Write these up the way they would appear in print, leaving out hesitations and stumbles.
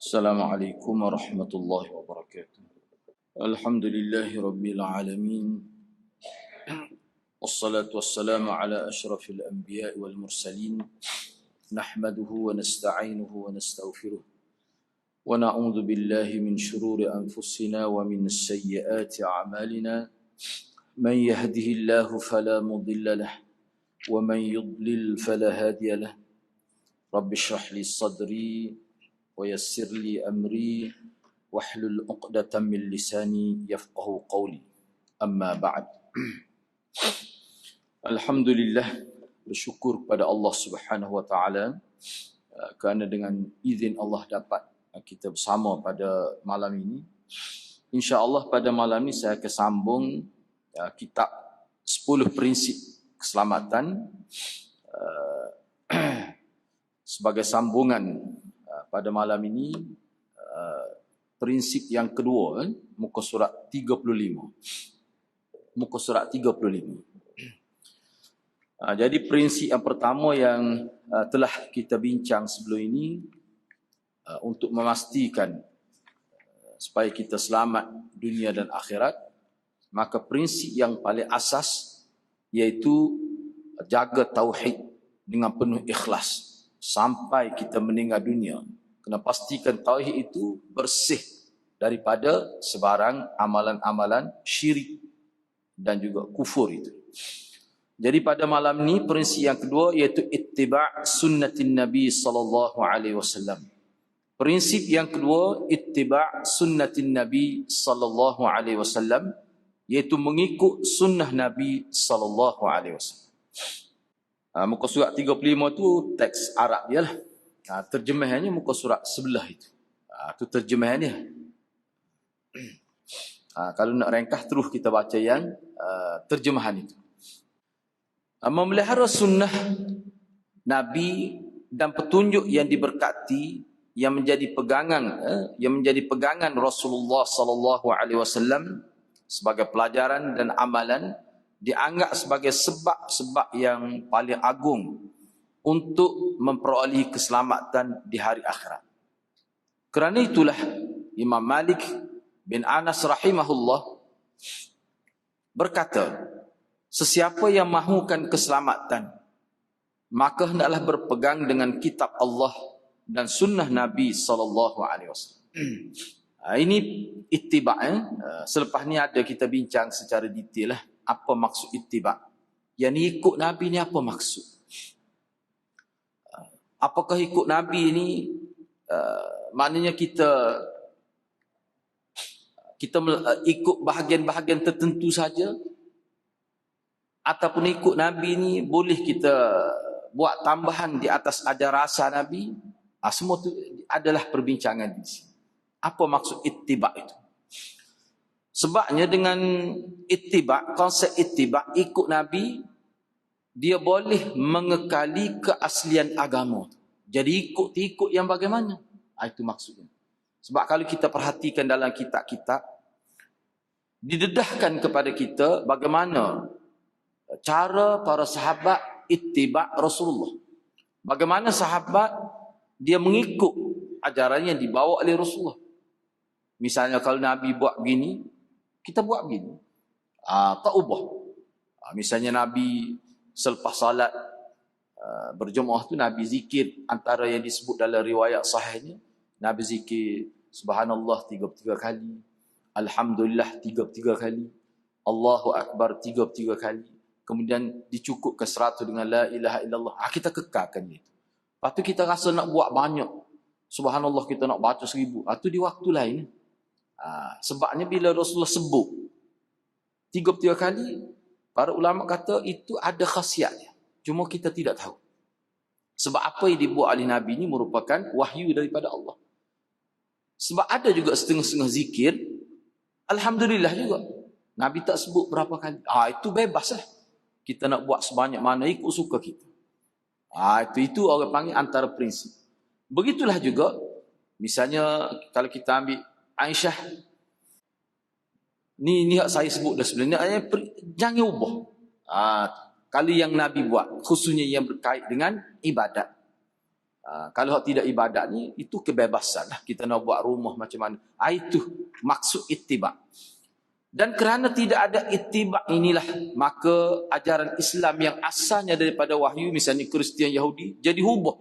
Assalamualaikum warahmatullahi wabarakatuh. Alhamdulillahi rabbil alamin. Wassalatu wassalamu ala asyrafil anbiya'i wal mursalin. Nahmaduhu wa nasta'inuhu wa nastaghfiruh. Wa na'udzu billahi min shururi anfusina wa min sayyiati a'malina. Man yahdihillahu fala mudilla lahu wa man yudlil fala hadiya lahu. Rabbi shrah li sadri ويسر لي أمري واحلل عقدة من لساني يفقهوا قولي أما بعد. Alhamdulillah, bersyukur kepada Allah Subhanahu wa taala kerana dengan izin Allah dapat kita bersama pada malam ini. Insya-Allah pada malam ini saya akan sambung kitab 10 prinsip keselamatan sebagai sambungan pada malam ini prinsip yang kedua, muka surat 35. Muka surat 35. Jadi prinsip yang pertama yang telah kita bincang sebelum ini untuk memastikan supaya kita selamat dunia dan akhirat, maka prinsip yang paling asas iaitu jaga tauhid dengan penuh ikhlas sampai kita meninggal dunia. Kena pastikan tauhid itu bersih daripada sebarang amalan-amalan syirik dan juga kufur itu. Jadi pada malam ni prinsip yang kedua iaitu ittiba' sunnatin Nabi sallallahu alaihi wasallam. Prinsip yang kedua ittiba' sunnatin Nabi sallallahu alaihi wasallam iaitu mengikut sunnah Nabi sallallahu alaihi wasallam. Muka surat 35 tu teks Arab dia lah. Terjemahannya muka surat sebelah itu. Itu terjemahannya. Kalau nak ringkas terus kita baca yang terjemahan itu. Memelihara sunnah Nabi dan petunjuk yang diberkati yang menjadi pegangan Rasulullah sallallahu alaihi wasallam sebagai pelajaran dan amalan dianggap sebagai sebab-sebab yang paling agung untuk memperoleh keselamatan di hari akhirat. Kerana itulah Imam Malik bin Anas rahimahullah berkata, sesiapa yang mahukan keselamatan, maka hendaklah berpegang dengan kitab Allah dan sunnah Nabi sallallahu alaihi wasallam. Ini ittiba'. Selepas ni ada kita bincang secara detail lah apa maksud ittiba'. Yang ni ikut Nabi ni apa maksud? Apakah ikut Nabi ni maknanya kita ikut bahagian-bahagian tertentu saja, ataupun ikut Nabi ni boleh kita buat tambahan di atas ada rasa Nabi? Semua tu adalah perbincangan di sini. Apa maksud ittiba' itu? Sebabnya dengan ittiba', konsep ittiba' ikut Nabi, dia boleh mengekali keaslian agama. Jadi ikut yang bagaimana? Itu maksudnya. Sebab kalau kita perhatikan dalam kitab-kitab, didedahkan kepada kita bagaimana cara para sahabat ittiba' Rasulullah. Bagaimana sahabat dia mengikut ajaran yang dibawa oleh Rasulullah. Misalnya kalau Nabi buat begini, kita buat begini. Tak ubah. Misalnya Nabi selepas salat berjemaah tu Nabi zikir, antara yang disebut dalam riwayat sahihnya, Nabi zikir subhanallah 33 kali, alhamdulillah 33 kali, Allahu akbar 33 kali. Kemudian dicukupkan 100 dengan la ilaha illallah. Kita kekalkan itu. Lepas tu kita rasa nak buat banyak, subhanallah kita nak baca 1000. Itu di waktu lain. Sebabnya bila Rasulullah sebut 33 kali, para ulama kata itu ada khasiatnya. Cuma kita tidak tahu. Sebab apa yang dibuat oleh Nabi ini merupakan wahyu daripada Allah. Sebab ada juga setengah-setengah zikir, alhamdulillah juga. Nabi tak sebut berapa kali. Itu bebas lah. Kita nak buat sebanyak mana ikut suka kita. Itu orang panggil antara prinsip. Begitulah juga, misalnya kalau kita ambil Aisyah, ni saya sebut dah sebelum ni, jangan ubah. Kalau yang Nabi buat, khususnya yang berkait dengan ibadat. Kalau tidak ibadat ni, itu kebebasan lah. Kita nak buat rumah macam mana. Itu maksud ittiba'. Dan kerana tidak ada ittiba' inilah, maka ajaran Islam yang asalnya daripada wahyu, misalnya Kristian, Yahudi, jadi hubah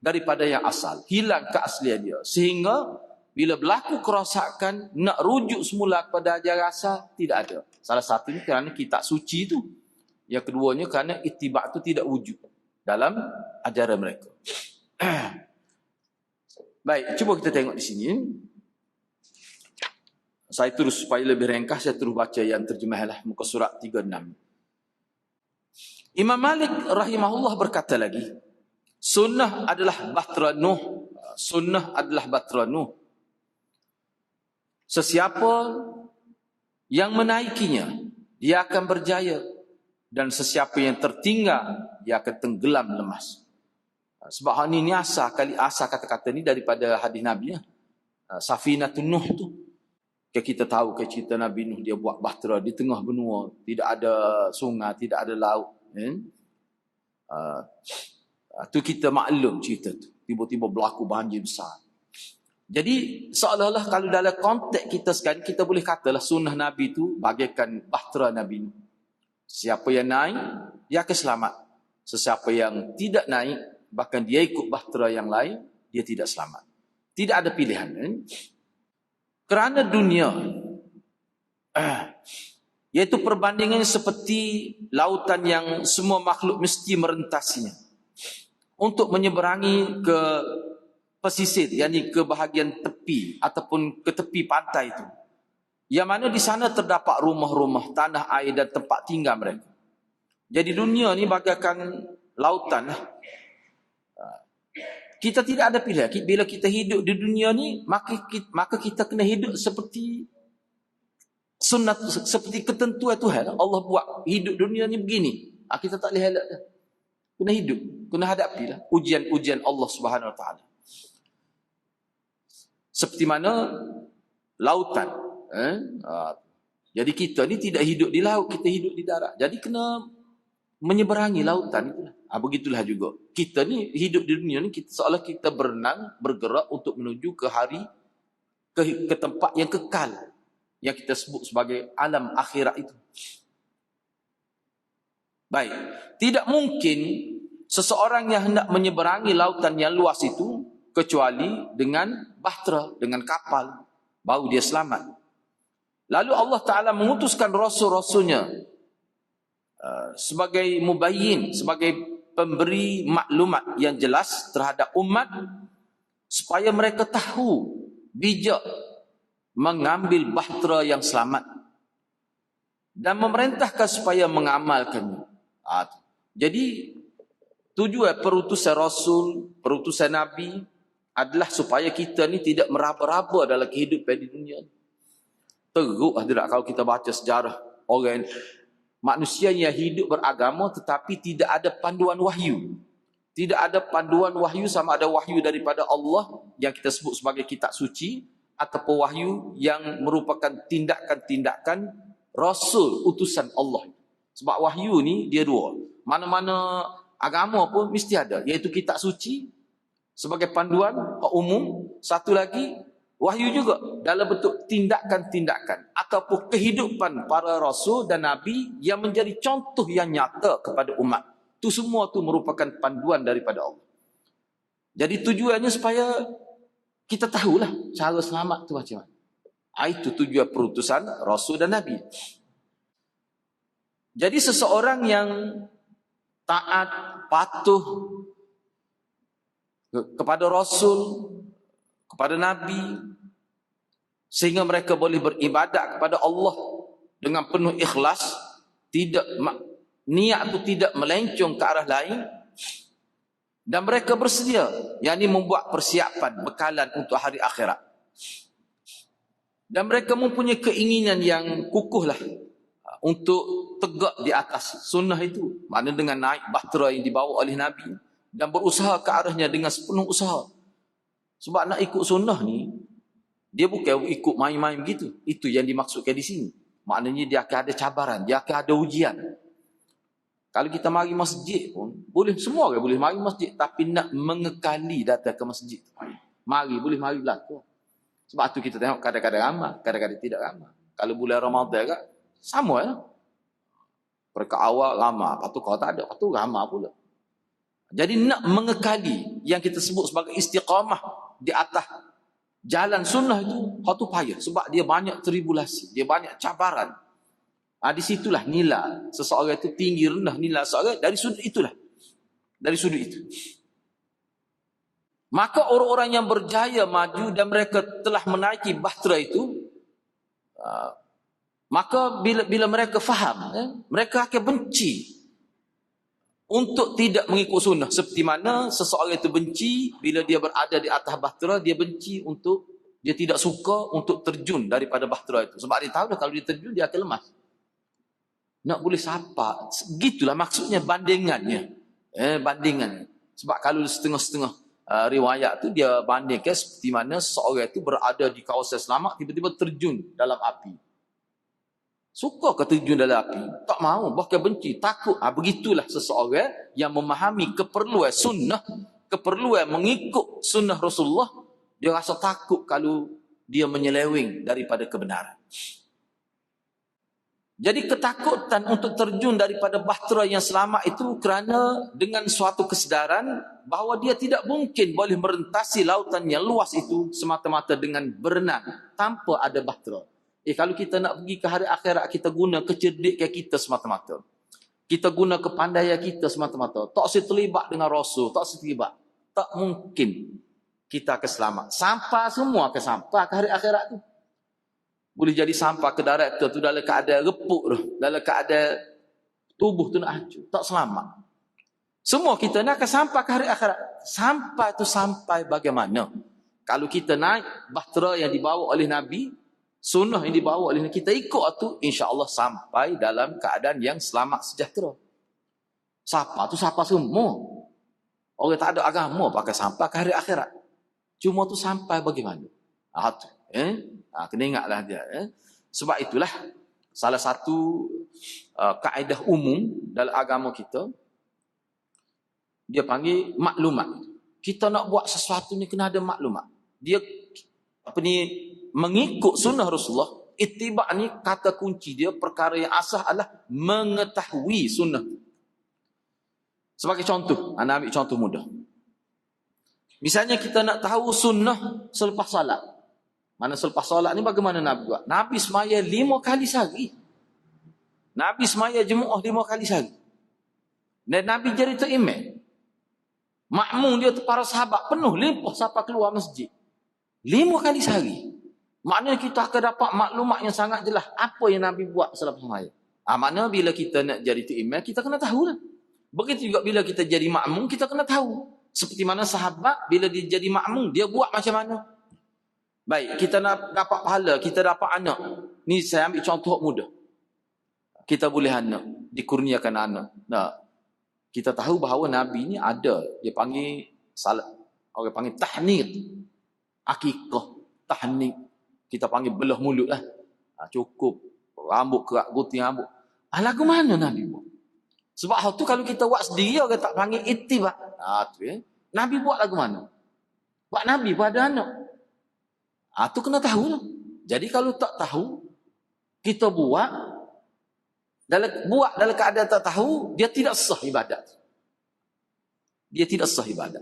daripada yang asal. Hilang keaslian dia. Sehingga bila berlaku kerosakan, nak rujuk semula kepada ajaran asal, tidak ada. Salah satunya kerana kitab suci itu. Yang keduanya kerana ittiba' itu tidak wujud dalam ajaran mereka. Baik, cuba kita tengok di sini. Saya terus, supaya lebih ringkas, saya terus baca yang terjemahlah, muka surat 36. Imam Malik rahimahullah berkata lagi, sunnah adalah bahtera Nuh. Sunnah adalah bahtera Nuh. Sesiapa yang menaikinya, dia akan berjaya. Dan sesiapa yang tertinggal, dia akan tenggelam lemas. Sebab hal ini asal kata-kata ni daripada hadis Nabi. Safinatun Nuh tu. Kita tahu ke cerita Nabi Nuh, dia buat bahtera di tengah benua. Tidak ada sungai, tidak ada laut. Tu kita maklum cerita tu. Tiba-tiba berlaku banjir besar. Jadi seolah-olah kalau dalam konteks kita sekarang, kita boleh katalah sunnah Nabi tu bagaikan bahtera Nabi Nuh. Siapa yang naik, dia akan selamat. Sesiapa yang tidak naik, bahkan dia ikut bahtera yang lain, dia tidak selamat. Tidak ada pilihan. Kerana dunia, iaitu perbandingannya seperti lautan yang semua makhluk mesti merentasinya. Untuk menyeberangi ke pesisir, yakni ke bahagian tepi ataupun ke tepi pantai itu. Yang mana di sana terdapat rumah-rumah, tanah air dan tempat tinggal mereka. Jadi dunia ni bagaikan lautan. Kita tidak ada pilihan. Bila kita hidup di dunia ni, maka kita kena hidup seperti sunnah, seperti ketentuan Tuhan. Allah buat hidup dunia ni begini. Kita tak boleh elak dah. Kena hidup, kena hadapilah ujian-ujian Allah Subhanahu Wa Taala. Seperti mana lautan. Jadi kita ni tidak hidup di laut, kita hidup di darat. Jadi kena menyeberangi lautan itulah. Begitulah juga. Kita ni hidup di dunia ni, seolah kita berenang, bergerak untuk menuju ke hari, ke tempat yang kekal. Yang kita sebut sebagai alam akhirat itu. Baik. Tidak mungkin seseorang yang hendak menyeberangi lautan yang luas itu, kecuali dengan bahtera, dengan kapal. Baru dia selamat. Lalu Allah Ta'ala mengutuskan rasul-rasulnya sebagai mubayyin, sebagai pemberi maklumat yang jelas terhadap umat, supaya mereka tahu bijak mengambil bahtera yang selamat dan memerintahkan supaya mengamalkannya. Jadi tujuan perutusan Rasul, perutusan Nabi adalah supaya kita ni tidak meraba-raba dalam kehidupan di dunia. Teruk hadirat kalau kita baca sejarah orang manusia yang hidup beragama tetapi tidak ada panduan wahyu. Tidak ada panduan wahyu, sama ada wahyu daripada Allah yang kita sebut sebagai kitab suci, ataupun wahyu yang merupakan tindakan-tindakan Rasul utusan Allah. Sebab wahyu ni dia dua. Mana-mana agama pun mesti ada, iaitu kitab suci sebagai panduan umum. Satu lagi wahyu juga dalam bentuk tindakan-tindakan ataupun kehidupan para rasul dan nabi yang menjadi contoh yang nyata kepada umat. Itu semua tu merupakan panduan daripada Allah. Jadi tujuannya supaya kita tahulah cara selamat tu macam mana. Itu tujuan perutusan rasul dan nabi. Jadi seseorang yang taat, patuh kepada rasul, kepada nabi, sehingga mereka boleh beribadat kepada Allah dengan penuh ikhlas, tidak niat itu tidak melencong ke arah lain, dan mereka bersedia, yakni membuat persiapan bekalan untuk hari akhirat, dan mereka mempunyai keinginan yang kukuhlah untuk tegak di atas sunnah itu, maknanya dengan naik bahtera yang dibawa oleh nabi dan berusaha ke arahnya dengan sepenuh usaha. Sebab nak ikut sunnah ni, dia bukan ikut main-main begitu. Itu yang dimaksudkan di sini. Maknanya dia akan ada cabaran, dia akan ada ujian. Kalau kita mari masjid pun, Boleh, semua orang boleh mari masjid, tapi nak mengekali datang ke masjid. Mari, boleh mari belaka. Sebab tu kita tengok kadang-kadang ramai, kadang-kadang tidak ramai. Kalau bulan Ramadan kan, sama lah. Mereka awal ramai, lepas tu kalau tak ada, lepas tu ramai pula. Jadi nak mengekali yang kita sebut sebagai istiqamah di atas jalan sunnah itu, kau tu payah. Sebab dia banyak tribulasi, dia banyak cabaran. Di situlah nilai seseorang itu tinggi rendah nilai seseorang dari sudut itulah. Dari sudut itu. Maka orang-orang yang berjaya maju dan mereka telah menaiki bahtera itu, maka bila mereka faham, mereka akan benci untuk tidak mengikut sunnah. Seperti mana seseorang itu benci bila dia berada di atas bahtera, dia benci untuk, dia tidak suka untuk terjun daripada bahtera itu. Sebab dia tahu dah kalau dia terjun dia akan lemas. Nak boleh sapa, gitulah maksudnya bandingannya. Bandingannya. Sebab kalau setengah-setengah riwayat tu dia bandingkan seperti mana seorang itu berada di kawasan selamat tiba-tiba terjun dalam api. Suka ke terjun dalam api? Tak mahu, bahkan benci, takut. Begitulah seseorang yang memahami keperluan sunnah, keperluan mengikut sunnah Rasulullah, dia rasa takut kalau dia menyeleweng daripada kebenaran. Jadi ketakutan untuk terjun daripada bahtera yang selamat itu kerana dengan suatu kesedaran bahawa dia tidak mungkin boleh merentasi lautan yang luas itu semata-mata dengan berenang tanpa ada bahtera. Kalau kita nak pergi ke hari akhirat, kita guna kecerdikan kita semata-mata. Kita guna kepandaian kita semata-mata. Tak usah terlibat dengan Rasul, tak usah terlibat. Tak mungkin kita akan selamat. Sampai semua akan sampai ke hari akhirat tu. Boleh jadi sampai ke darat tu dalam keadaan repuk tu, dalam keadaan tubuh tu nak hancur, tak selamat. Semua kita nak akan sampai ke hari akhirat. Sampai tu sampai bagaimana? Kalau kita naik bahtera yang dibawa oleh Nabi, sunnah yang dibawa oleh Nabi, kita ikut tu, insya-Allah sampai dalam keadaan yang selamat sejahtera. Siapa tu siapa semua? Orang tak ada agama pakai sampai ke hari akhirat. Cuma tu sampai bagaimana? Tu. Kena ingatlah dia. Sebab itulah salah satu kaedah umum dalam agama kita, dia panggil maklumat. Kita nak buat sesuatu ni kena ada maklumat. Dia mengikut sunnah Rasulullah. Ittiba' ni kata kunci dia, perkara yang asas adalah mengetahui sunnah. Sebagai contoh, anda ambil contoh mudah. Misalnya kita nak tahu sunnah selepas salat. Mana selepas solat ni bagaimana Nabi buat? Nabi semaya 5 kali sehari. Nabi semaya Jumaat 5 kali sehari. Dan Nabi jadi tu imam. Makmum dia tu para sahabat penuh limpah sampai keluar masjid. 5 kali sehari. Maknanya kita akan dapat maklumat yang sangat jelas apa yang Nabi buat selepas semaya. Maknanya bila kita nak jadi tu imam, kita kena tahu lah. Begitu juga bila kita jadi makmum, kita kena tahu. Seperti mana sahabat bila dia jadi makmum, dia buat macam mana. Baik, kita nak dapat pahala, kita dapat anak. Ni saya ambil contoh mudah. Kita boleh anak, dikurniakan anak. Nah, kita tahu bahawa Nabi ni ada, dia panggil salat, orang panggil tahnik, akikah, tahnik. Kita panggil belah mulut lah. Cukup rambut kerak gunting rambut. Lagu mana Nabi buat? Sebab hal tu kalau kita buat sendiri, orang tak panggil ittiba'. Nabi buat lagu mana? Buat Nabi pada anak. Tu kena tahu lah. Jadi kalau tak tahu, kita buat dalam keadaan tak tahu, dia tidak sah ibadat. Dia tidak sah ibadat.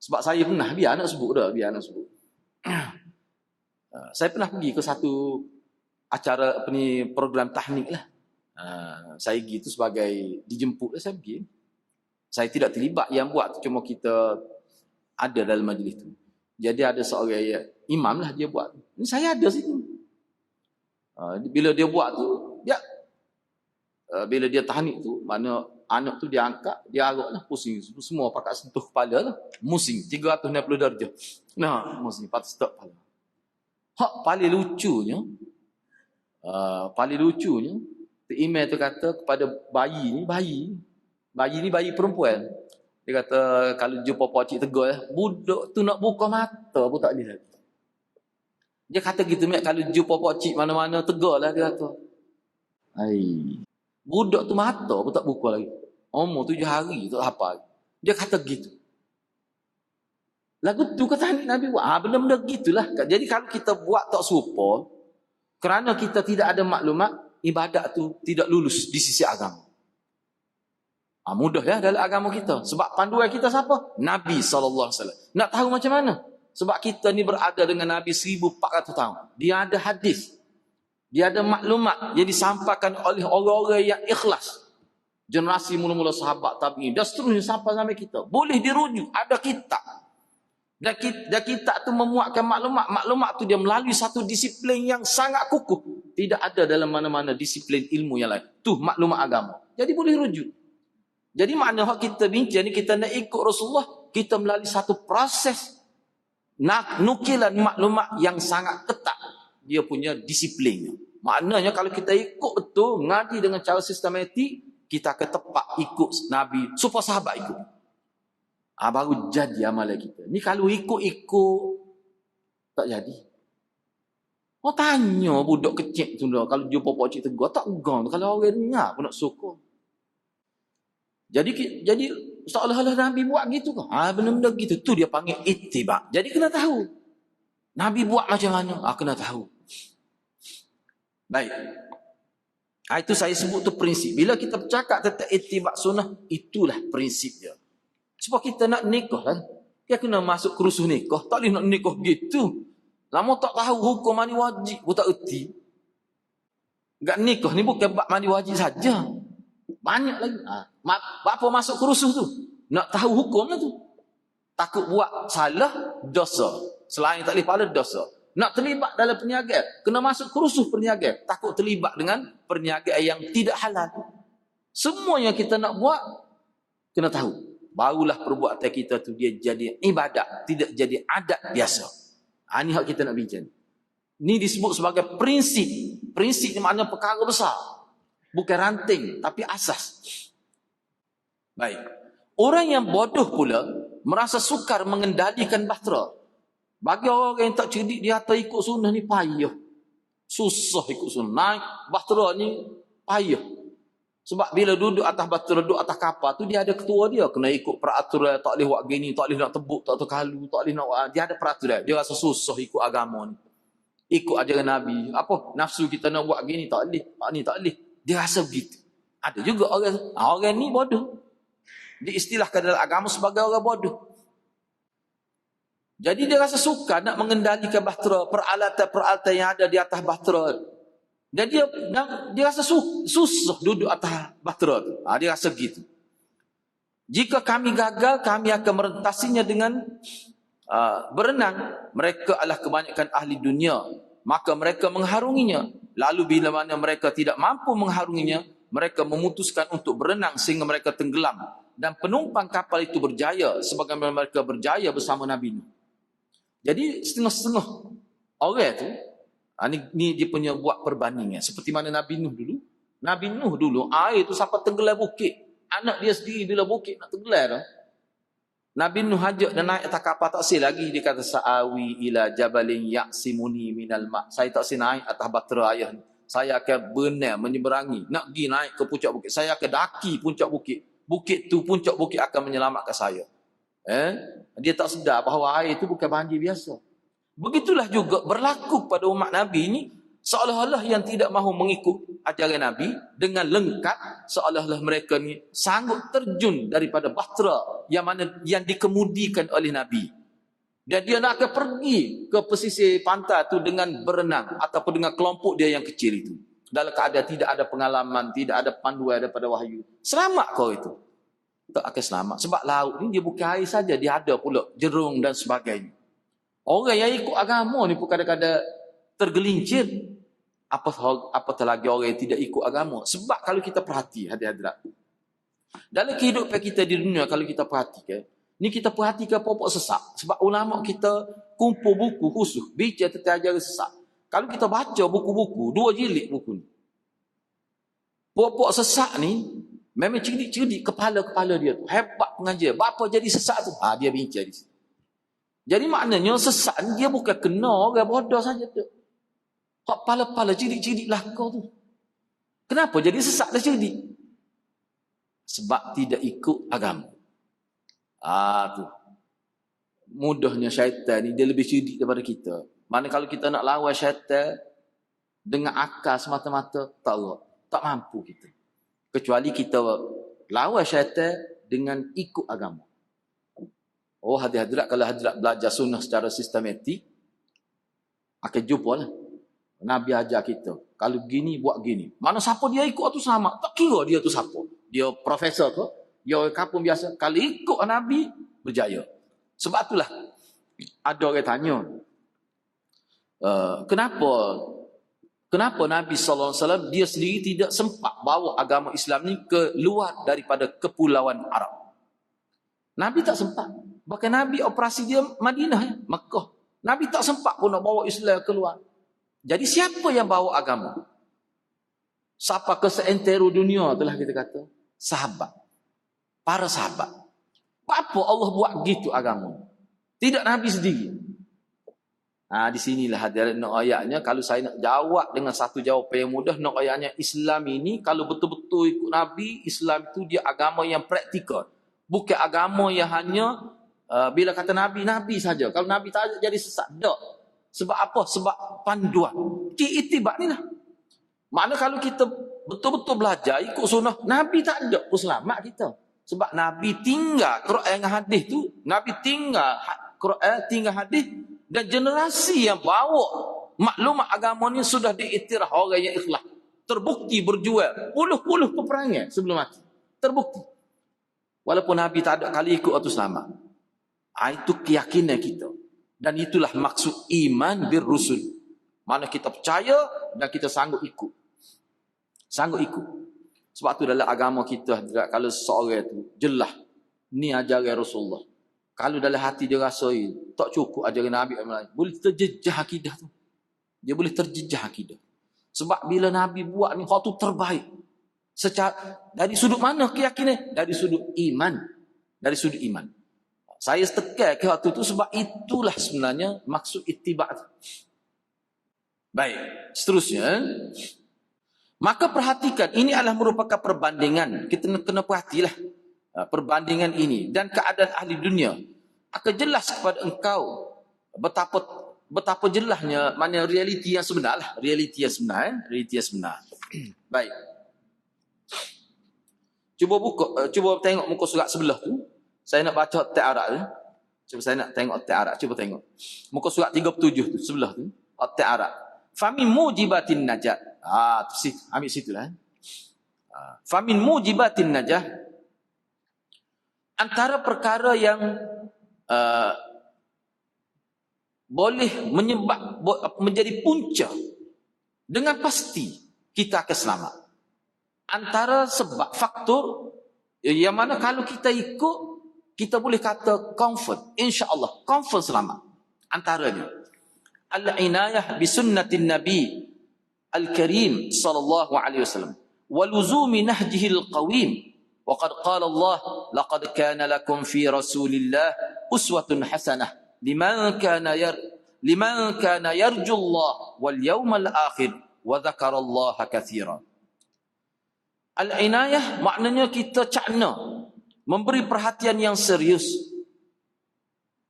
Sebab saya pernah, biar anak sebut dah, biar anak sebut. Saya pernah pergi ke satu acara program tahnik lah. Saya pergi tu sebagai dijemput lah, saya pergi. Saya tidak terlibat yang buat, cuma kita ada dalam majlis tu. Jadi ada seorang imam lah dia buat. Ini saya ada situ. Bila dia buat tu, bila dia tahnik tu, mana anak tu dia angkat, dia arak lah, pusing. Semua pakai sentuh kepala lah. Musing, 360 darjah. Nah, musing, patut stop kepala. Paling lucunya, imam tu kata kepada bayi ni bayi perempuan. Dia kata, kalau jumpa pakcik tegur, budak tu nak buka mata pun tak boleh lagi. Dia kata gitu, kalau jumpa pakcik mana-mana tegur lah, dia kata. Budak tu mata pun tak buka lagi. Umur 7 hari tak apa. Dia kata gitu. Lagu tu kata Nabi buat. Benda-benda gitulah. Jadi kalau kita buat tak serupa, kerana kita tidak ada maklumat, ibadat tu tidak lulus di sisi agama. Mudah ya dalam agama kita. Sebab panduan kita siapa? Nabi SAW. Nak tahu macam mana? Sebab kita ni berada dengan Nabi 1400 tahun. Dia ada hadis. Dia ada maklumat yang disampaikan oleh orang-orang yang ikhlas. Generasi mula-mula sahabat tabi'in. Dan seterusnya sampai kita. Boleh dirujuk. Ada kitab. Dan kitab tu memuatkan maklumat. Maklumat tu dia melalui satu disiplin yang sangat kukuh. Tidak ada dalam mana-mana disiplin ilmu yang lain. Tu maklumat agama. Jadi boleh rujuk. Jadi makna kita bincang ni, kita nak ikut Rasulullah, kita melalui satu proses nukilan maklumat yang sangat ketat. Dia punya disiplinnya. Maknanya kalau kita ikut betul, ngaji dengan cara sistematik, kita akan tepat ikut Nabi, supaya sahabat ikut. Baru jadi amalan kita. Ni kalau ikut-ikut, tak jadi. Tanya budak kecil tu, kalau jumpa pakcik tegur, tak gang. Kalau orang dengar pun nak sokong. Jadi seolah-olah Nabi buat gitu ke? Benda-benda gitu. Tu dia panggil ittiba. Jadi kena tahu. Nabi buat macam mana? Kena tahu. Baik. Itu saya sebut tu prinsip. Bila kita bercakap tentang ittiba sunnah, itulah prinsip dia. Sebab kita nak nikah kan? Kita kena masuk kerusuh nikah. Tak boleh nak nikah gitu. Lama tak tahu hukum mandi wajib. Pun tak erti. Gak nikah ni bukan bab mandi wajib saja. Banyak lagi. Bapa masuk kerusuh tu? Nak tahu hukumnya tu. Takut buat salah, dosa. Selain tak boleh pahala, dosa. Nak terlibat dalam perniagaan, kena masuk kerusuh perniagaan. Takut terlibat dengan perniagaan yang tidak halal. Semua yang kita nak buat, kena tahu. Barulah perbuatan kita tu dia jadi ibadat, tidak jadi adat biasa. Ini hak kita nak bincang. Ini disebut sebagai prinsip. Prinsip ni maknanya perkara besar. Bukan ranting, tapi asas. Baik. Orang yang bodoh pula merasa sukar mengendalikan bahtera. Bagi orang yang tak cerdik, dia kata ikut sunnah ni payah. Susah ikut sunnah. Naik bahtera ni payah. Sebab bila duduk atas bahtera, duduk atas kapal tu, dia ada ketua dia. Kena ikut peraturan, tak boleh buat gini, tak boleh nak tebuk, tak terkalu, tak boleh nak buat. Dia ada peraturan. Dia rasa susah ikut agama ni. Ikut ajaran Nabi. Apa? Nafsu kita nak buat gini, tak boleh. Ni tak boleh. Dia rasa begitu. Ada juga orang ni bodoh. Diistilahkan dalam agama sebagai orang bodoh. Jadi dia rasa suka nak mengendalikan bahtera, peralatan-peralatan yang ada di atas bahtera. Dan dia rasa susah duduk atas bahtera tu. Dia rasa begitu. Jika kami gagal, kami akan merentasinya dengan berenang. Mereka adalah kebanyakan ahli dunia. Maka mereka mengharunginya. Lalu bila mana mereka tidak mampu mengharunginya, mereka memutuskan untuk berenang sehingga mereka tenggelam. Dan penumpang kapal itu berjaya sebagaimana mereka berjaya bersama Nabi Nuh. Jadi setengah-setengah orang tu, ni dia punya buat perbandingan. Seperti mana Nabi Nuh dulu. Nabi Nuh dulu, air tu sampai tenggelam bukit. Anak dia sendiri bila bukit nak tenggelam dah. Nabi Nuh hajak dan naik atas kapal, tak sih lagi. Dia kata, sa'awi ila jabalin ya'simuni minal ma'. Saya tak sih naik atas bahtera ayah ni. Saya akan benar menyeberangi. Nak pergi naik ke puncak bukit. Saya akan daki puncak bukit. Bukit tu, puncak bukit akan menyelamatkan saya. Dia tak sedar bahawa air itu bukan banjir biasa. Begitulah juga berlaku pada umat Nabi ni. Seolah-olah yang tidak mahu mengikut ajaran Nabi dengan lengkap, seolah-olah mereka ni sanggup terjun daripada bahtera yang dikemudikan oleh Nabi. Dan dia nak akan pergi ke pesisir pantai tu dengan berenang ataupun dengan kelompok dia yang kecil itu. Dalam keadaan tidak ada pengalaman, tidak ada panduan daripada wahyu. Selamat kau itu. Tak akan selamat. Sebab laut ni dia bukan air saja, dia ada pula jerung dan sebagainya. Orang yang ikut agama ni pun kadang-kadang tergelincir. Apatah lagi orang yang tidak ikut agama. Sebab kalau kita perhati hadirat, dalam kehidupan kita di dunia, kalau kita perhatikan, ni kita perhatikan pokok sesak. Sebab ulama kita kumpul buku khusus bicara tentang ajaran sesak. Kalau kita baca buku-buku, 2 jilid buku ni, pokok sesak ni memang cerdik-cerdik kepala-kepala dia tu. Hebat pengajar. Bapa jadi sesak tu? Dia bincang di situ. Jadi maknanya sesak ni dia bukan kena orang bodoh saja tu. Kepala-kepala cerdik-cerdik lah kau tu. Kenapa jadi sesat dah judi? Sebab tidak ikut agama. Tu. Mudahnya syaitan ni, dia lebih cerdik daripada kita. Mana kalau kita nak lawan syaitan dengan akal semata-mata, tak mampu kita. Kecuali kita lawan syaitan dengan ikut agama. Oh hadirat kalau hadirat belajar sunnah secara sistematik, akan jumpa lah. Nabi ajar kita, kalau gini buat gini. Mana siapa dia ikut tu sama. Tak kira dia tu siapa. Dia profesor ke, dia kapung biasa. Kalau ikut Nabi, berjaya. Sebab itulah ada orang tanya, kenapa Nabi SAW dia sendiri tidak sempat bawa agama Islam ni ke luar daripada kepulauan Arab. Nabi tak sempat. Bahkan Nabi operasi dia Madinah, Makkah. Nabi tak sempat pun nak bawa Islam keluar. Jadi siapa yang bawa agama? Siapa ke seantero dunia itulah kita kata? Sahabat. Para sahabat. Apa Allah buat gitu agama? Tidak Nabi sendiri. Di sinilah hadirin nak ayatnya. Kalau saya nak jawab dengan satu jawapan yang mudah, nak ayatnya Islam ini kalau betul-betul ikut Nabi, Islam itu dia agama yang praktikal. Bukan agama yang hanya bila kata Nabi, Nabi saja. Kalau Nabi tak jadi sesat. Tak. Sebab apa? Sebab panduan. Itibak ni lah. Makna kalau kita betul-betul belajar ikut sunnah, Nabi tak ada pun selamat kita. Sebab Nabi tinggal Quran dengan hadis tu, Nabi tinggal Quran, tinggal hadis, dan generasi yang bawa maklumat agama ni sudah diiktiraf orang yang ikhlas. Terbukti berjual puluh-puluh peperangan sebelum mati. Terbukti. Walaupun Nabi tak ada kali ikut atau selamat. Itu keyakinan kita. Dan itulah maksud iman bir rusul. Mana kita percaya dan kita sanggup ikut. Sanggup ikut. Sebab tu dalam agama kita, kalau seorang tu jelas ni ajaran Rasulullah. Kalau dalam hati dia rasa tak cukup ajaran Nabi, boleh terjejah akidah tu. Dia boleh terjejah akidah. Sebab bila Nabi buat ni, hak tu terbaik. Dari sudut mana keyakinan? Dari sudut iman. Dari sudut iman. Saya tekan ke waktu tu sebab itulah sebenarnya maksud ittiba'. Baik, seterusnya. Maka perhatikan, ini adalah merupakan perbandingan. Kita kena perhatilah perbandingan ini. Dan keadaan ahli dunia akan jelas kepada engkau betapa jelasnya mana realiti yang sebenar lah. Realiti yang sebenar. Realiti yang sebenar. Baik. Cuba tengok muka surat sebelah tu. Saya nak baca teks Arab tu. Cuba saya nak tengok teks Arab. Cuba tengok. Muka surat 37 tu sebelah tu. Teks Arab. Famin mujibatin najat. Ambil situ lah. Famin mujibatin najat. Antara perkara yang boleh menjadi punca dengan pasti kita akan selamat. Antara sebab faktor yang mana kalau kita ikut, kita boleh kata confirm, insya-Allah confirm selamat. Antaranya al-inayah bi sunnatin nabi al-karim sallallahu alaihi wasallam wa luzumi nahjihi al-qawim. Wa qad qala Allah laqad kana lakum fi rasulillah uswatun hasanah liman kana yarju Allah wal yawmal akhir wa dzakara Allah katsiran. Al-inayah maknanya kita cakna, memberi perhatian yang serius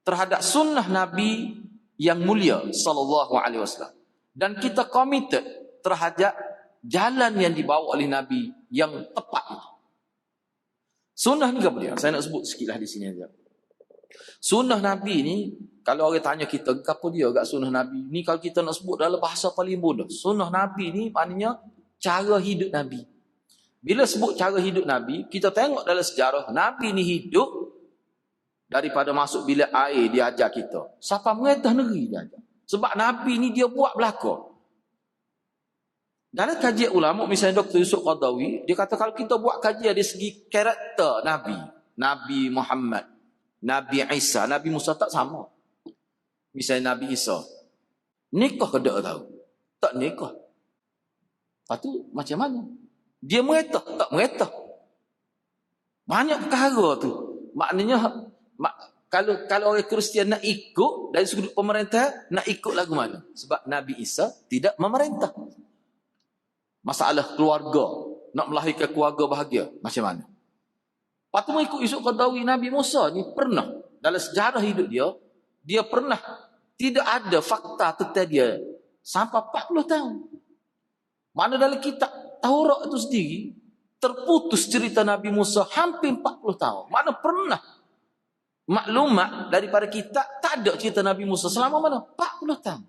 terhadap sunnah Nabi yang mulia sallallahu alaihi wasallam, dan kita committed terhadap jalan yang dibawa oleh Nabi yang tepat. Sunnah ni apa dia? Saya nak sebut sikitlah di sini aja. Sunnah Nabi ni, kalau orang tanya kita apa dia agak sunnah Nabi ni, kalau kita nak sebut dalam bahasa paling mudah, sunnah Nabi ni maknanya cara hidup Nabi. Bila sebut cara hidup Nabi, kita tengok dalam sejarah, Nabi ni hidup daripada masuk bilik air dia ajar kita. Sampai mengetah negeri dia ajar. Sebab Nabi ni dia buat belakang. Dalam kajian ulama, misalnya Dr. Yusuf Qaradawi, dia kata kalau kita buat kajian dari segi karakter Nabi, Nabi Muhammad, Nabi Isa, Nabi Musa tak sama. Misalnya Nabi Isa, nikah ke tak tahu? Tak nikah. Lepas tu macam mana? Dia mengetah, tak mengetah. Banyak perkara tu. Maknanya kalau orang Kristian nak ikut dari sudut pemerintah, nak ikut lagu mana? Sebab Nabi Isa tidak memerintah. Masalah keluarga, nak melahirkan keluarga bahagia, macam mana? Lepas tu mengikut Yusuf Qaradawi, Nabi Musa ni pernah, dalam sejarah hidup dia pernah, tidak ada fakta tentang dia sampai 40 tahun. Mana dalam kitab Taurat itu sendiri, terputus cerita Nabi Musa hampir 40 tahun. Mana pernah maklumat daripada kitab, tak ada cerita Nabi Musa selama mana? 40 tahun.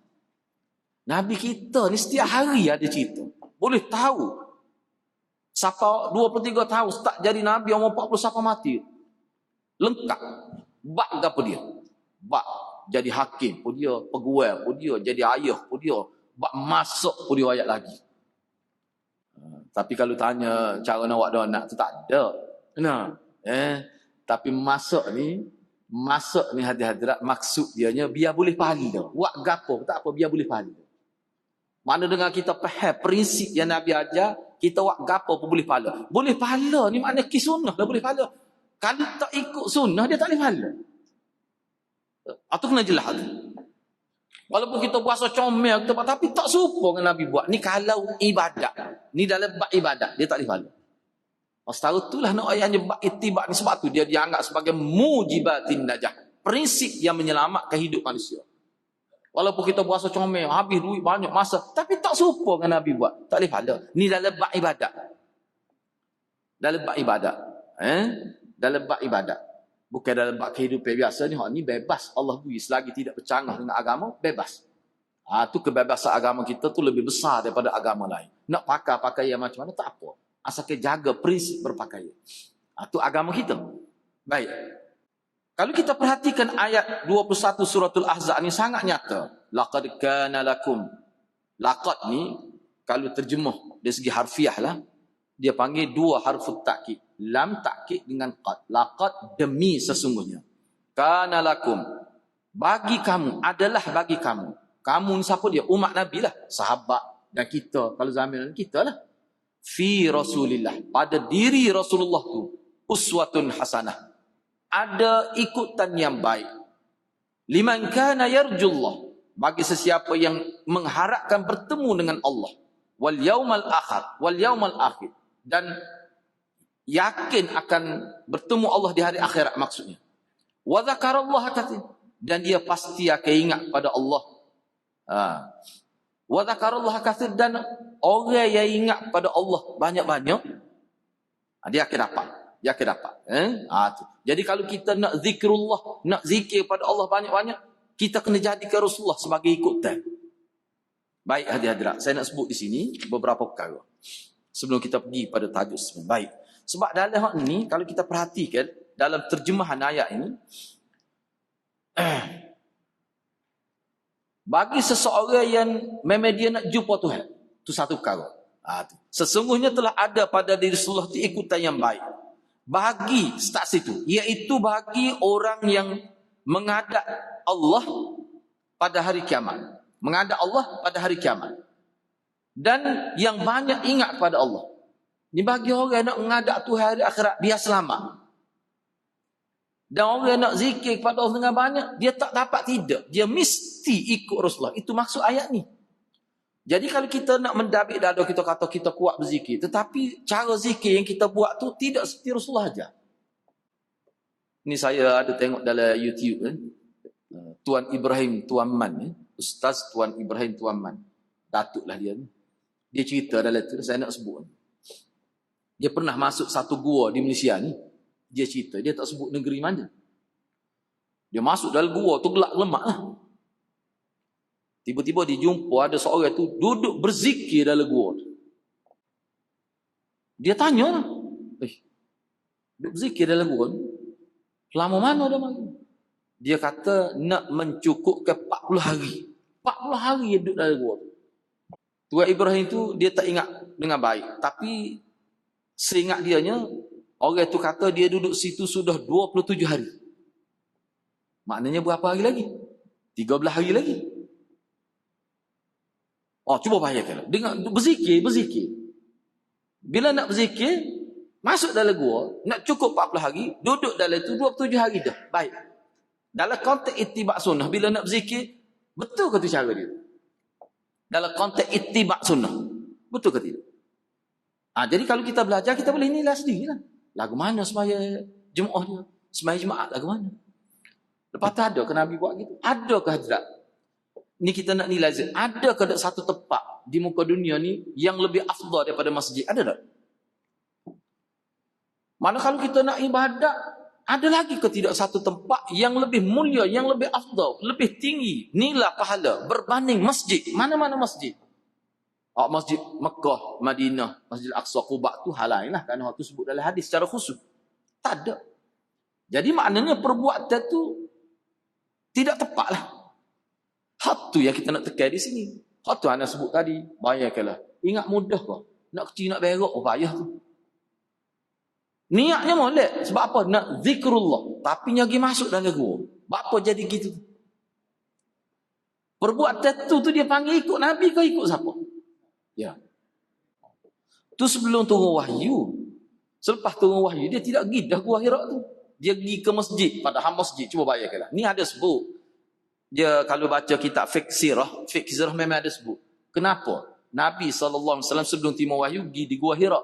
Nabi kita ni setiap hari ada cerita. Boleh tahu. Siapa 23 tahun tak jadi Nabi, umur 40 siapa mati. Lengkap. Bak apa dia? Bak jadi hakim pun dia, peguam pun dia, jadi ayah pun dia, bak masuk pun dia ayat lagi. Tapi kalau tanya cara nak buat anak tu tak ada. Nah, tapi masuk ni hadirat maksud dianya biar boleh pahala. Buat gapo tak apa, biar boleh pahala. Mana dengan kita faham prinsip yang Nabi ajar, kita buat gapo pun boleh pahala. Boleh pahala ni makna ki sunnah dah boleh pahala. Kalau tak ikut sunnah dia tak boleh pahala. Atau kena jelas tu. Walaupun kita puasa comel kita buat, tapi tak serupa dengan Nabi buat. Ni kalau ibadat. Ni dalam bab ibadat dia tak boleh pahala. Setara itulah nak ayatnya bab ittiba' ni, sebab tu dia dianggap sebagai mujibatin najah. Prinsip yang menyelamatkan hidup manusia. Walaupun kita puasa comel, habis duit banyak masa, tapi tak serupa dengan Nabi buat. Tak boleh pahala. Ni dalam bab ibadat. Dalam bab ibadat. Dalam bab ibadat. Bukan dalam bab kehidupan biasa ni. Ni bebas. Allah beri selagi tidak bercanggah dengan agama, bebas. Tu kebebasan agama kita tu lebih besar daripada agama lain. Nak pakai pakaian macam mana, tak apa. Asalkan jaga prinsip berpakaian. Tu agama kita. Baik. Kalau kita perhatikan ayat 21 suratul Ahzab ni sangat nyata. Laqad kana lakum. Laqad ni kalau terjemuh dari segi harfiah lah, dia panggil dua harfut takkid. Lam takkid dengan qad. Laqad demi sesungguhnya. Kana lakum. Bagi kamu, adalah bagi kamu. Kamu ni siapa dia? Umat Nabi lah. Sahabat dan kita. Kalau zaman kita lah. Fi Rasulillah. Pada diri Rasulullah tu. Uswatun hasanah. Ada ikutan yang baik. Liman kana yarjullah. Bagi sesiapa yang mengharapkan bertemu dengan Allah. Wal yaumal akhir. Dan yakin akan bertemu Allah di hari akhirat maksudnya. Wa dzakarallaha katsir. Dan dia pasti akan ingat pada Allah. Wa dzakarallaha katsir. Dan orang yang ingat pada Allah banyak-banyak, dia akan dapat. Dia akan dapat. Jadi kalau kita nak zikrullah, nak zikir pada Allah banyak-banyak, kita kena jadikan Rasulullah sebagai ikutan. Baik hadirat, saya nak sebut di sini beberapa perkara sebelum kita pergi pada tajuk sebenarnya. Baik. Sebab dalam hal ini, kalau kita perhatikan dalam terjemahan ayat ini, bagi seseorang yang memang dia nak jumpa Tuhan, itu satu perkara. Sesungguhnya telah ada pada diri Rasulullah itu ikutan yang baik. Bagi start situ, iaitu bagi orang yang menghadap Allah pada hari kiamat. Menghadap Allah pada hari kiamat. Dan yang banyak ingat pada Allah. Ini bagi orang yang nak menghadap Tuhan hari akhirat, dia selamat. Dan orang yang nak zikir kepada Allah dengan banyak, dia tak dapat tidak. Dia mesti ikut Rasulullah. Itu maksud ayat ni. Jadi kalau kita nak mendabik dada kita kata kita kuat berzikir, tetapi cara zikir yang kita buat tu tidak seperti Rasulullah ajar. Ni saya ada tengok dalam YouTube Tuan Ibrahim Tuan Man, Ustaz Tuan Ibrahim Tuan Man. Datuk lah dia ni. Dia cerita dalam tu, saya nak sebut. Dia pernah masuk satu gua di Malaysia ni. Dia cerita, dia tak sebut negeri mana. Dia masuk dalam gua tu gelap lemak lah. Tiba-tiba dia jumpa ada seorang tu duduk berzikir dalam gua. Dia tanya lah. Duduk berzikir dalam gua. Selama mana dia mari? Dia kata nak mencukupkan 40 hari. 40 hari dia duduk dalam gua. Tuan Ibrahim tu dia tak ingat dengan baik. Tapi seingat dianya, orang tu kata dia duduk situ sudah 27 hari. Maknanya berapa hari lagi? 13 hari lagi. Cuba bayangkan. Dengan berzikir. Bila nak berzikir, masuk dalam gua, nak cukup 40 hari, duduk dalam itu 27 hari dah. Baik. Dalam konteks ittiba' sunnah, bila nak berzikir, betul ke tu cara dia? Dalam konteks ittiba' sunnah, betul ke tidak? Jadi kalau kita belajar, kita boleh nilai sendiri lah. Lagu mana semaya Jumaat dia? Semaya Jumaat lagu mana? Lepas tu ada ke Nabi buat gitu? Adakah tidak? Ni kita nak nilai. Adakah ada satu tempat di muka dunia ni yang lebih afdal daripada masjid? Ada tak? Mana kalau kita nak ibadat, ada lagi ke tidak satu tempat yang lebih mulia, yang lebih afdal, lebih tinggi nilai pahala berbanding masjid? Mana-mana masjid? Masjid Mekah, Madinah, Masjid Al-Aqsa, Quba tu hal lain lah. Kerana waktu sebut dalam hadis secara khusus. Tak ada. Jadi maknanya perbuatan tu tidak tepat lah. Hak tu yang kita nak tekan di sini. Hak tu anda sebut tadi. Bayangkanlah. Ingat mudah kau. Nak kecil, nak berok. Payah tu. Niatnya molek. Sebab apa? Nak zikrullah. Tapi nyagi masuk dalam gua. Sebab apa jadi gitu? Perbuatan tu dia panggil ikut Nabi ke ikut siapa? Ya. Tu sebelum turun wahyu. Selepas turun wahyu, dia tidak pergi dah gua Hira tu. Dia pergi ke masjid. Padahal masjid. Cuba bayangkanlah. Ni ada sebut. Dia kalau baca kitab fiqh sirah memang ada sebut. Kenapa? Nabi SAW sebelum timur wahyu pergi di gua Hira.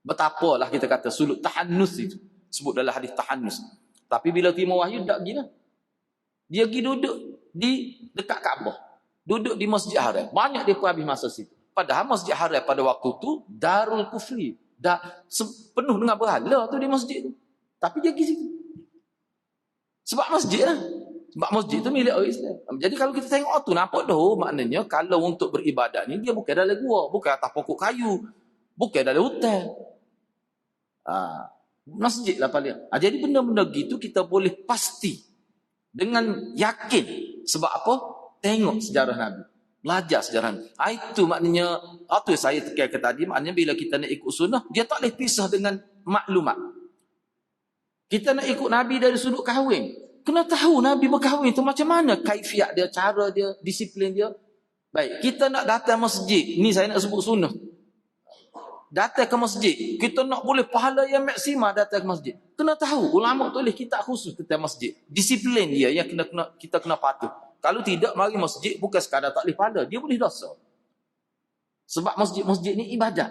Betapalah kita kata suluk tahannus itu. Sebut dalam hadis tahannus. Tapi bila timur wahyu tak pergi lah. Dia pergi duduk di dekat Kaabah. Duduk di Masjid Haram. Banyak dia pun habis masa situ. Padahal Masjid Haram pada waktu tu Darul Kufri. Penuh dengan berhala tu di masjid tu. Tapi dia pergi situ. Sebab masjid lah. Sebab masjid tu milik orang Islam. Jadi kalau kita tengok tu nampak dah maknanya kalau untuk beribadat ni dia bukan dalam gua, bukan atas pokok kayu, bukan dalam hutan. Masjid lah paling. Jadi benda-benda gitu kita boleh pasti dengan yakin. Sebab apa? Tengok sejarah Nabi. Belajar sejarah Nabi. Itu maknanya, itu saya tekankan tadi, maknanya bila kita nak ikut sunnah, dia tak boleh pisah dengan maklumat. Kita nak ikut Nabi dari sudut kahwin. Kena tahu Nabi berkahwin tu macam mana kaifiat dia, cara dia, disiplin dia. Baik, kita nak datang masjid. Ni saya nak sebut sunnah. Datang ke masjid. Kita nak boleh pahala yang maksimal datang ke masjid. Kena tahu. Ulama tulis kitab khusus tentang masjid. Disiplin dia yang kita kena patuh. Kalau tidak, mari masjid bukan sekadar tak boleh pahala. Dia boleh dosa. Sebab masjid-masjid ni ibadat.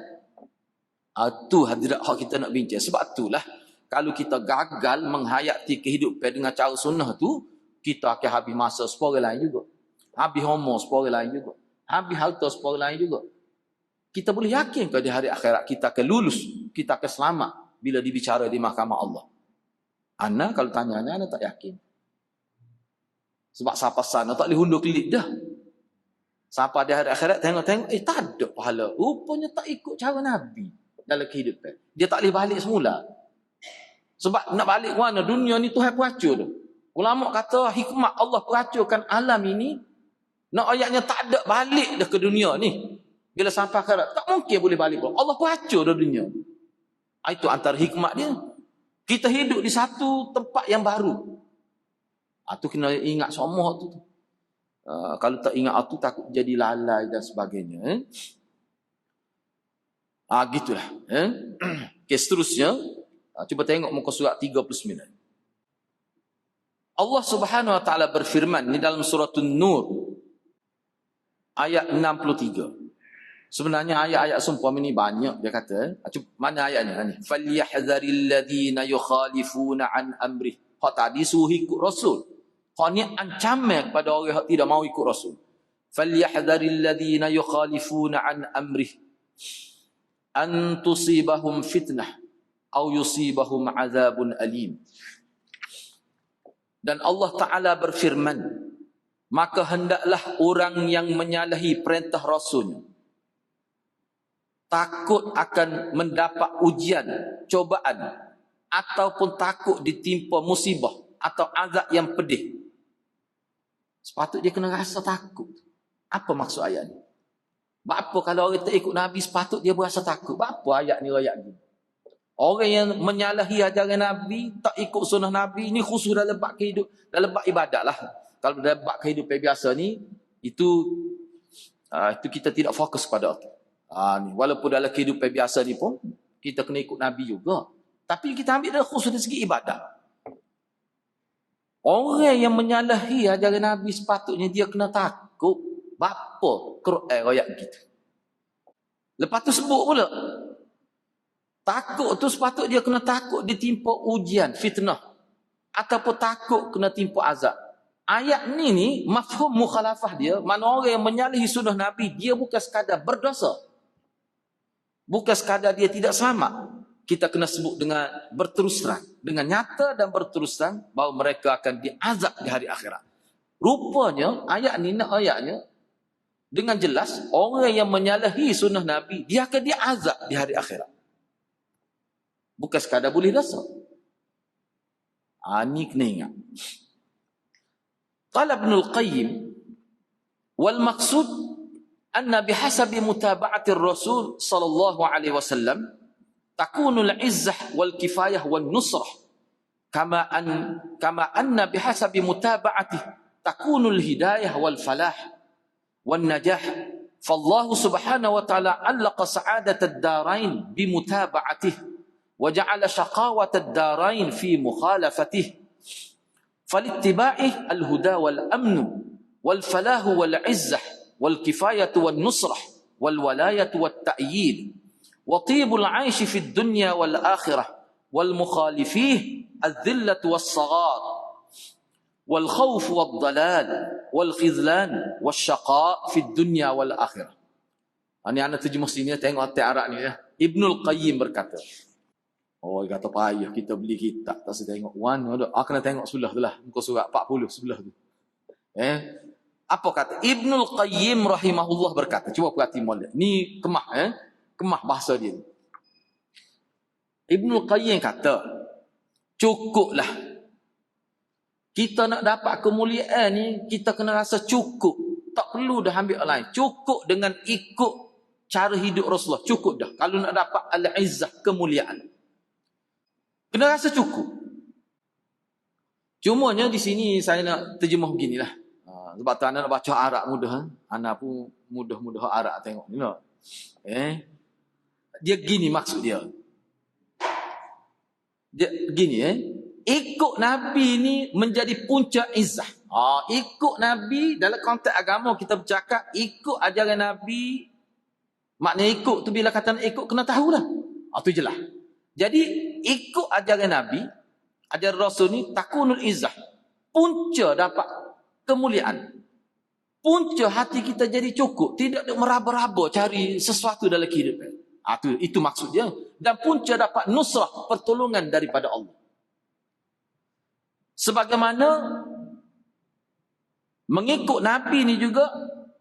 Itu hadirat hak kita nak bincang. Sebab itulah. Kalau kita gagal menghayati kehidupan dengan cara sunnah tu, kita akan habis masa sepuluh lain juga. Habis umur sepuluh lain juga. Habis harta sepuluh lain juga. Kita boleh yakin ke di hari akhirat kita akan lulus, kita akan selamat bila dibicara di mahkamah Allah. Ana kalau tanya ana tak yakin. Sebab siapa sana tak boleh hundur kelip dah. Siapa di hari akhirat tengok-tengok, tak ada pahala. Rupanya tak ikut cara Nabi dalam kehidupan. Dia tak boleh balik semula. Sebab nak balik mana? Dunia ni Tuhan peracur tu. Ulama kata hikmat Allah peracurkan alam ini. Nak ayatnya tak ada balik dah ke dunia ni. Bila sampai akhirat, tak mungkin boleh balik. Allah peracur dah dunia. Itu antara hikmat dia. Kita hidup di satu tempat yang baru. Itu kena ingat semua tu. Kalau tak ingat itu takut jadi lalai dan sebagainya. Gitulah. Okay, seterusnya. Cuba tengok muka surat 39. Allah Subhanahu wa taala berfirman di dalam surah An-Nur ayat 63. Sebenarnya ayat-ayat sumpah ini banyak dia kata. Mana ayatnya ni? Falyahzaril ladzina yukhalifuna an amri. Hak tadi suruh ikut Rasul. Hak ni ancaman kepada orang yang tidak mau ikut Rasul. Falyahzaril ladzina yukhalifuna an amri an tusibahum fitnah au yusibahum azabun alim. Dan Allah Ta'ala berfirman, maka hendaklah orang yang menyalahi perintah Rasulnya takut akan mendapat ujian, cobaan, ataupun takut ditimpa musibah atau azab yang pedih. Sepatutnya dia kena rasa takut. Apa maksud ayat ni? Apa kalau orang tak ikut Nabi sepatut dia berasa takut? Apa ayat ni ayat ni? Orang yang menyalahi ajaran Nabi, tak ikut sunnah Nabi, ni khusus dalam bab kehidupan, dalam bab ibadat lah. Kalau dalam bab kehidupan biasa ni, itu kita tidak fokus pada itu. Ni. Walaupun dalam kehidupan biasa ni pun, kita kena ikut Nabi juga. Tapi kita ambil dalam khusus dari segi ibadat. Orang yang menyalahi ajaran Nabi sepatutnya dia kena takut. Bapa Quran ayat gitu. Lepas tu sebut pula. Takut tu sepatut dia kena takut ditimpa ujian, fitnah. Ataupun takut kena timpa azab. Ayat ni mafhum mukhalafah dia, mana orang yang menyalahi sunnah Nabi, dia bukan sekadar berdosa. Bukan sekadar dia tidak selamat. Kita kena sebut dengan berterus terang. Dengan nyata dan berterus terang, bahawa mereka akan diazab di hari akhirat. Rupanya, ayat ni nak ayatnya, dengan jelas, orang yang menyalahi sunnah Nabi, dia akan diazab di hari akhirat. Bukan sekadar boleh dosa. Ini kena ingat. Qala Ibnul Qayyim, wal maqsud anna bihasabi mutaba'ati ar-rasul sallallahu alaihi wasallam takunu al-izzah wal kifayah wal nusrah kama anna bihasabi mutaba'ati takunu al-hidayah wal falah wal najah. فالله سبحانه وتعالى علق سعادة الدارين بمتابعته وجعل شقاوة الدارين في مخالفته فلاتباعه الهدى والأمن والفلاح والعزة والكفاية والنصرة والولاية والتأييد وطيب العيش في الدنيا والآخرة والمخالفيه الذلة والصغار والخوف والضلال والخذلان والشقاء في الدنيا والآخرة. Ini anak terjemah sini, tengok hati Arab ni ya. Ibnul Qayyim berkata, oh, dia kata payah kita beli kitab, tak saya tengok. Kena tengok sebelah tu lah. Muka surat 40 sebelah tu. Apa kata? Ibnul Qayyim rahimahullah berkata. Cuba perhati molek. Ni kemah. Kemah bahasa dia. Ibnul Qayyim kata, cukuplah. Kita nak dapat kemuliaan ni, kita kena rasa cukup. Tak perlu dah ambil lain. Cukup dengan ikut cara hidup Rasulullah. Cukup dah. Kalau nak dapat al-izzah, kemuliaan. Kena rasa cukup. Cumanya di sini saya nak terjemah beginilah. Sebab tu anak nak baca Arab mudah. Anak pun mudah-mudah Arab tengok ni lah. Dia gini maksud dia. Dia gini ikut Nabi ni menjadi punca izzah. Ikut Nabi dalam konteks agama kita bercakap, ikut ajaran Nabi. Maknanya ikut tu bila kata nak ikut kena tahulah. Tu jelas. Jadi ikut ajaran Nabi, ajaran Rasul ni takunul izzah. Punca dapat kemuliaan. Punca hati kita jadi cukup, tidak meraba-raba cari sesuatu dalam kehidupan. Itu maksud dia. Dan punca dapat nusrah, pertolongan daripada Allah. Sebagaimana mengikut Nabi ni juga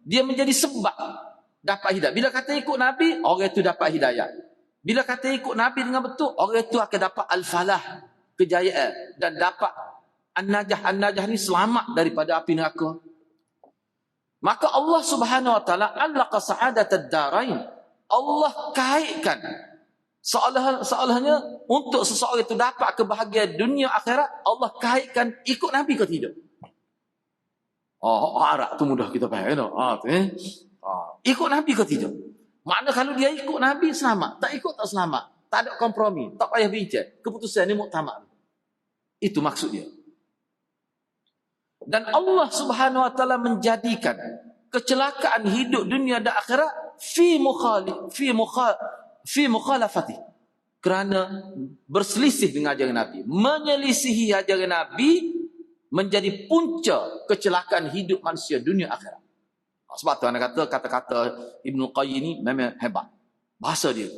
dia menjadi sebab dapat hidayah. Bila kata ikut Nabi, orang itu dapat hidayah. Bila kata ikut Nabi dengan betul, orang itu akan dapat al-falah, kejayaan, dan dapat an-najah. An-najah ni selamat daripada api neraka. Maka Allah Subhanahu wa taala allaqa sa'adatad darain. Allah kaitkan seolah-olahnya untuk seseorang itu dapat kebahagiaan dunia akhirat, Allah kaitkan ikut Nabi ke tidak. Arab tu mudah kita faham. Ikut Nabi ke tidak. Makna kalau dia ikut Nabi selamat, tak ikut tak selamat. Tak ada kompromi, tak payah bincang. Keputusan ni muktamad. Itu maksud dia. Dan Allah Subhanahu wa taala menjadikan kecelakaan hidup dunia dan akhirat fi mukhalafati, kerana berselisih dengan ajaran Nabi. Menyelisihi ajaran Nabi menjadi punca kecelakaan hidup manusia dunia akhirat. Sebab tu anak kata kata-kata Ibnul Qayyim ni memang hebat. Bahasa dia.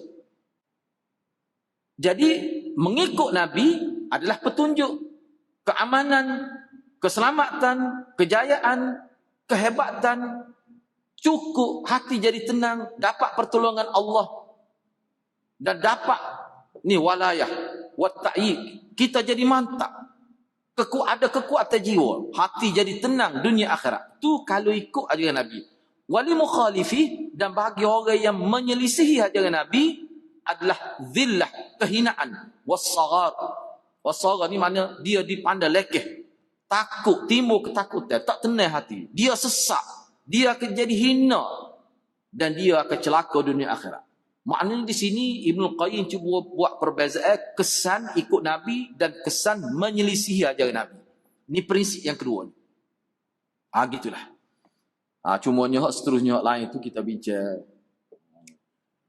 Jadi mengikut Nabi adalah petunjuk keamanan, keselamatan, kejayaan, kehebatan, cukup, hati jadi tenang, dapat pertolongan Allah, dan dapat ni walayah, wat ta'yid. Kita jadi mantap. Ada kekuatan jiwa, hati jadi tenang dunia akhirat. Tu kalau ikut ajaran Nabi. Wali mukhalifi, dan bagi orang yang menyelisihi ajaran Nabi adalah zillah, kehinaan, was-saghar. Was-saghar ni makna dia dipandang lekeh, takut, timbul ketakutan, tak tenang hati. Dia sesak, dia akan jadi hina, dan dia akan celaka dunia akhirat. Maknanya di sini Ibnul Qayyim cuba buat perbezaan kesan ikut Nabi dan kesan menyelisihi ajaran Nabi. Ini prinsip yang kedua. Gitulah. Cumanya seterusnya lain itu kita bincang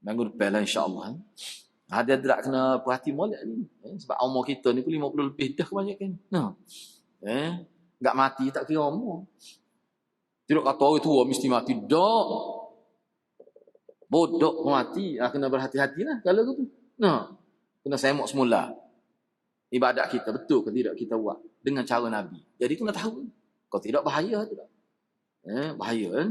minggu depan lah insya-Allah. Ada tak kena perhati molek ni. Sebab umur kita ni pun 50 lebih dah kebanyakan. Nah. Enggak mati tak kira umur. Tidak kata orang tua mesti mati. Tak. Bodoh mati. Kena berhati-hati lah kalau tu. Nah. Kena semok semula. Ibadat kita betul ke tidak kita buat dengan cara Nabi. Jadi kena tahu. Kalau tidak bahaya tu. Bahaya kan.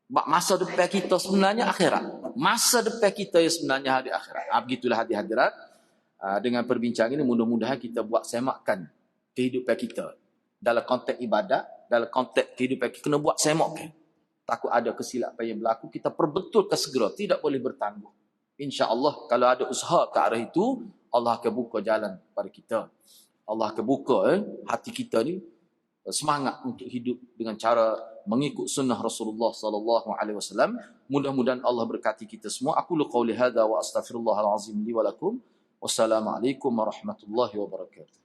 Masa depan kita sebenarnya akhirat. Masa depan kita yang sebenarnya hari akhirat. Begitulah hadirat. Dengan perbincangan ini mudah-mudahan kita buat semakkan kehidupan kita. Dalam konteks ibadat, dalam konteks kehidupan kita kena buat semakkan. Takut ada kesilapan yang berlaku, kita perbetulkan segera. Tidak boleh bertangguh. InsyaAllah kalau ada usaha ke arah itu, Allah akan buka jalan pada kita. Allah akan buka hati kita ni semangat untuk hidup dengan cara mengikut sunnah Rasulullah sallallahu alaihi wasallam. Mudah-mudahan Allah berkati kita semua. Aku qauli hadza wa astaghfirullahal azim li wa lakum. Wassalamualaikum warahmatullahi wabarakatuh.